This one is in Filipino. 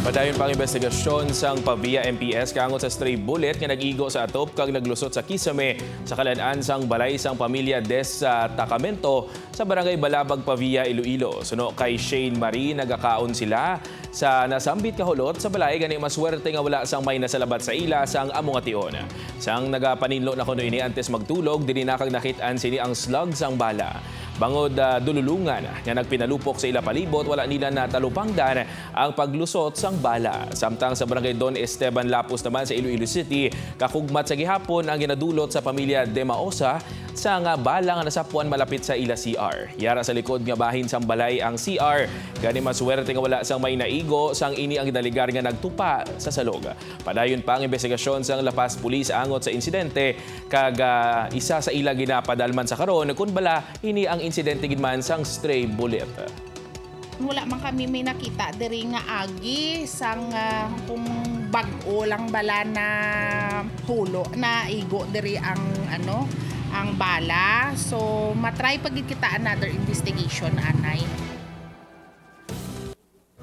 Padayon pang investigasyon sang Pavia MPS kangot sa stray bullet nga nag-igo sa atop kag naglusot sa Kisame sa kalan-an sang balay sang pamilya Des sa Takamento sa barangay Balabag, Pavia, Iloilo. Suno kay Shane Marie nagakaon sila sa nasambit kahulot sa balay gani maswerte nga wala sang may nasalabat sa ila sang among ation. Sang nagapaninlo na kuno ini antes magtulog dili na kag nakit-an sini ang slug sang bala. Bangod dululungan nga nagpinalupok sa ila palibot, wala nila natalupangdan ang paglusot sang bala. Samtang sa barangay Don Esteban Lapus naman sa Iloilo City, kakugmat sa gihapon ang ginadulot sa pamilya Demaosa sa nga bala nga nasapuan malapit sa ila CR. Yara sa likod nga bahin sang balay ang CR. Gani maswerte nga wala sang may naigo sang ini ang gidaligar nga nagtupa sa salog. Padayon pa ang investigasyon sang Lapas Police angot sa insidente kag isa sa ila ginapadalman sa karon kun bala ini ang insidente gid man sang stray bullet. Wala man kami may nakita diri nga agi sang kung bag-o lang bala na hulo na igo diri ang ang bala. So matry pagid kita another investigation anay.